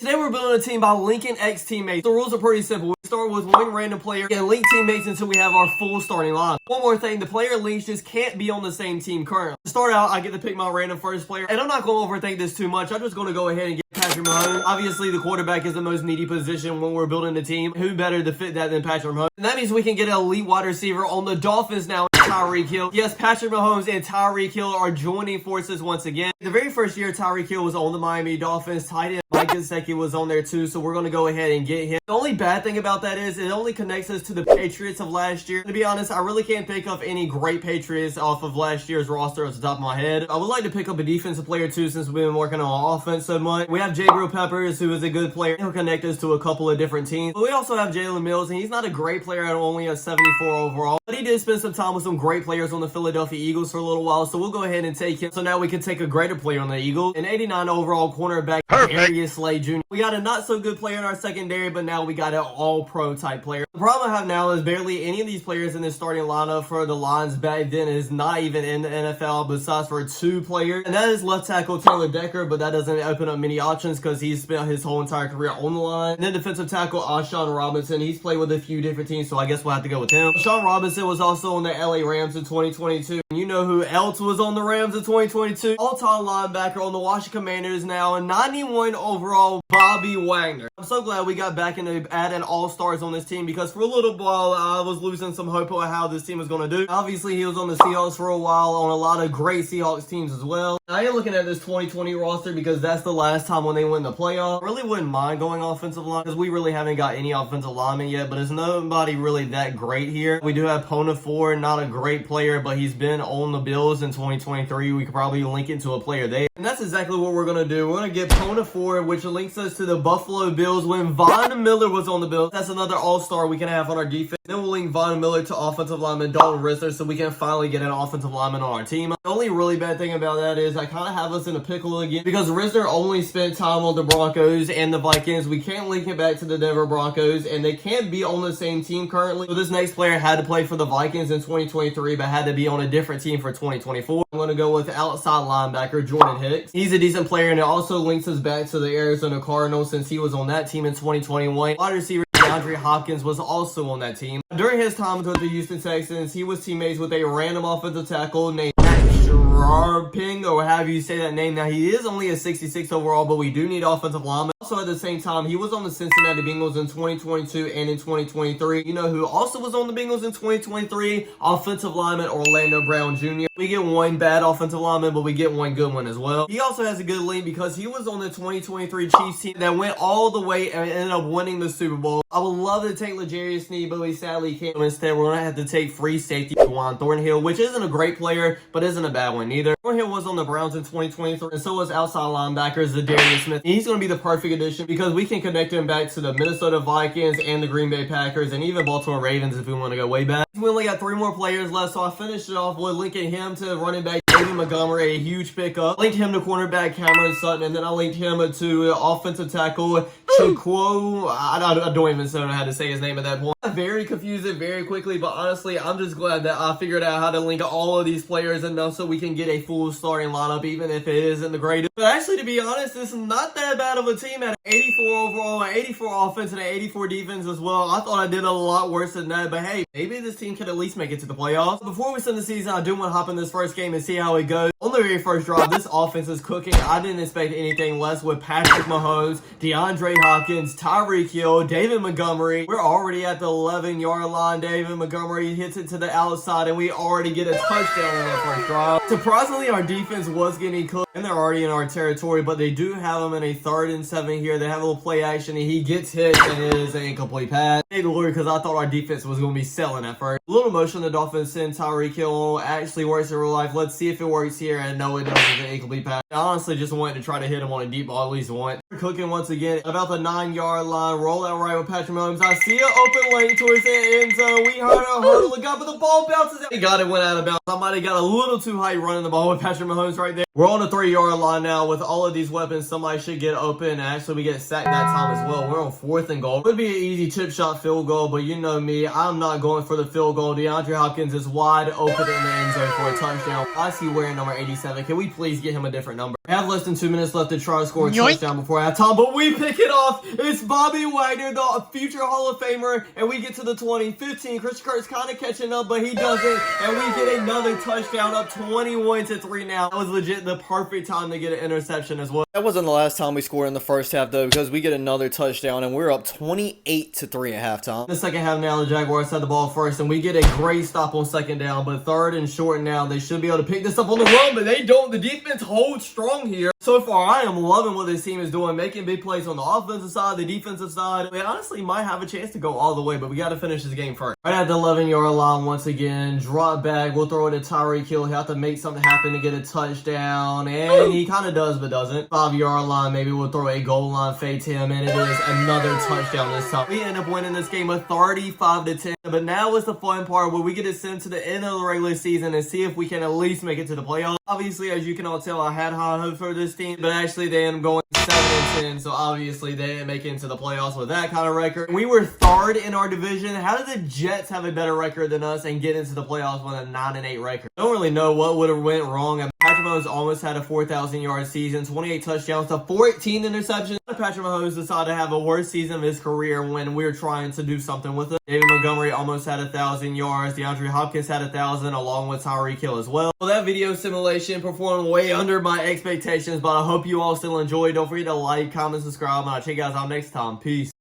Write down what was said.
Today we're building a team by linking X teammates. The rules are pretty simple. We start with one random player and link teammates until we have our full starting line. One more thing, the player links just can't be on the same team currently. To start out, I get to pick my random first player, and I'm not going to overthink this too much. I'm just going to go ahead and get Patrick Mahomes. Obviously, the quarterback is the most needy position when we're building a team. Who better to fit that than Patrick Mahomes? And that means we can get an elite wide receiver on the Dolphins now. Tyreek Hill. Yes, Patrick Mahomes and Tyreek Hill are joining forces once again. The very first year Tyreek Hill was on the Miami Dolphins, tight end Mike Gesicki was on there too, so we're going to go ahead and get him. The only bad thing about that is it only connects us to the Patriots of last year. To be honest, I really can't think of any great Patriots off of last year's roster off the top of my head. I would like to pick up a defensive player too since we've been working on offense so much. We have Jabril Peppers, who is a good player. He'll connect us to a couple of different teams. But we also have Jalen Mills, and he's not a great player at only a 74 overall. But he did spend some time with some great players on the Philadelphia Eagles for a little while, so we'll go ahead and take him. So now we can take a greater player on the Eagles. An 89 overall cornerback, Darius Slay Jr. We got a not so good player in our secondary, but now we got an all-pro type player. The problem I have now is barely any of these players in this starting lineup for the Lions back then is not even in the NFL besides for two players. And that is left tackle Taylor Decker, but that doesn't open up many options because he's spent his whole entire career on the line. And then defensive tackle Ashawn Robinson. He's played with a few different teams, so I guess we'll have to go with him. Ashawn Robinson was also on the LA Rams in 2022. And you know who else was on the Rams in 2022? All-time linebacker on the Washington Commanders now, a 91 overall Bobby Wagner. I'm so glad we got back into adding all-stars on this team because for a little while I was losing some hope on how this team was going to do. Obviously, he was on the Seahawks for a while, on a lot of great Seahawks teams as well. I am looking at this 2020 roster because that's the last time when they win the playoff. I really wouldn't mind going offensive line because we really haven't got any offensive linemen yet, but there's nobody really that great here. We do have Pona Ford, not a great player, but he's been on the Bills in 2023. We could probably link it to a player there. And that's exactly what we're going to do. We're going to get Pona Ford, which links us to the Buffalo Bills when Von Miller was on the Bills. That's another all-star we can have on our defense. Then we'll link Von Miller to offensive lineman Dalton Risner so we can finally get an offensive lineman on our team. The only really bad thing about that is I kind of have us in a pickle again because Risner only spent time on the Broncos and the Vikings. We can't link him back to the Denver Broncos, and they can't be on the same team currently. So this next player had to play for the Vikings in 2023, but had to be on a different team for 2024. I'm going to go with outside linebacker Jordan Hicks. He's a decent player, and it also links us back to the Arizona Cardinals since he was on that team in 2021. Wide receiver DeAndre Hopkins was also on that team. During his time with the Houston Texans, he was teammates with a random offensive tackle named Ping, or however you say that name. Now, he is only a 66 overall, but we do need offensive linemen. Also, at the same time, he was on the Cincinnati Bengals in 2022 and in 2023. You know who also was on the Bengals in 2023? Offensive lineman Orlando Brown Jr. We get one bad offensive lineman, but we get one good one as well. He also has a good link because he was on the 2023 Chiefs team that went all the way and ended up winning the Super Bowl. I would love to take L'Jarius Sneed, but we sadly can't. Instead, we're going to have to take free safety Juwan Thornhill, which isn't a great player, but isn't a bad one either. Thornhill was on the Browns in 2023, and so was outside linebacker Zadarius Smith. He's going to be the perfect addition because we can connect him back to the Minnesota Vikings and the Green Bay Packers and even Baltimore Ravens if we want to go way back. We only got 3 more players left, so I finished it off with linking him to running back David Montgomery, a huge pickup. Linked him to cornerback Cameron Sutton, and then I linked him to offensive tackle Chukwu. I don't even know how to say his name at that point. Very confusing very quickly, but honestly, I'm just glad that I figured out how to link all of these players enough so we can get a full starting lineup, even if it isn't the greatest. But actually, to be honest, this is not that bad of a team at 84 overall, 84 offense, and 84 defense as well. I thought I did a lot worse than that, but hey, maybe this team could at least make it to the playoffs. Before we send the season, I do want to hop in this first game and see how it goes. On the very first drive, this offense is cooking. I didn't expect anything less with Patrick Mahomes, DeAndre Hopkins, Tyreek Hill, David Montgomery. We're already at the 11-yard line. David Montgomery hits it to the outside, and we already get a touchdown on that first drive. Surprisingly, our defense was getting cooked, and they're already in our territory, but they do have him in a 3rd and 7 here. They have a little play action, and he gets hit, and it is an incomplete pass. Thank the Lord, because I thought our defense was going to be selling at first. A little motion the Dolphins send Tyreek Hill actually works in real life. Let's see if it works here, and no, it doesn't. It's an incomplete pass. I honestly just wanted to try to hit him on a deep ball at least once. We're cooking once again about the 9-yard line. Roll out right with Patrick Mahomes. I see an open lane towards the end zone. We heard a hurdle. Look up, but the ball bounces out. He got it, went out of bounds. I might have got a little too high running the ball with Patrick Mahomes right there. We're on the 3-yard line now. With all of these weapons, somebody should get open. Actually, we get sacked that time as well. We're on 4th and goal. It would be an easy chip shot field goal, but you know me, I'm not going for the field goal. DeAndre Hopkins is wide open in the end zone for a touchdown. I see wearing number 87. Can we please get him a different number? We have less than 2 minutes left to try to score a touchdown before halftime, but we pick it off. It's Bobby Wagner, the future Hall of Famer, and we get to the 20. 15. Chris Kurt's kind of catching up, but he doesn't, and we get another touchdown, up 21-3 now. That was legit the perfect time to get an interception as well. That wasn't the last time we scored in the first half, though, because we get another touchdown, and we're up 28-3 at halftime. In the second half now, the Jaguars had the ball first, and we get a great stop on 2nd down, but 3rd and short now. They should be able to pick this up on the run, but they don't. The defense holds strong here. So far, I am loving what this team is doing, making big plays on the offensive side, the defensive side. We honestly might have a chance to go all the way, but we got to finish this game first. Right at the 11-yard line once again, drop back. We'll throw it to Tyreek Hill. He'll have to make something happen to get a touchdown, and he kind of does, but doesn't. 5-yard line, maybe we'll throw a goal line fade to him, and it is another touchdown this time. We end up winning this game with 35-10, but now is the fun part where we get to send to the end of the regular season and see if we can at least make it to the playoffs. Obviously, as you can all tell, I had high hopes for this team, but actually they end up going 7-10, so obviously they didn't make it into the playoffs with that kind of record. We were 3rd in our division. How did the Jets have a better record than us and get into the playoffs with a 9-8 record? I don't really know what would have went wrong. Patrick Mahomes almost had a 4,000-yard season, 28 touchdowns to 14 interceptions. Patrick Mahomes decided to have a worst season of his career when we were trying to do something with it. David Montgomery almost had 1,000 yards. DeAndre Hopkins had 1,000 along with Tyreek Hill as well. Well, that video simulation performed way under my expectations, but I hope you all still enjoyed. Don't forget to like, comment, subscribe, and I'll check you guys out next time. Peace.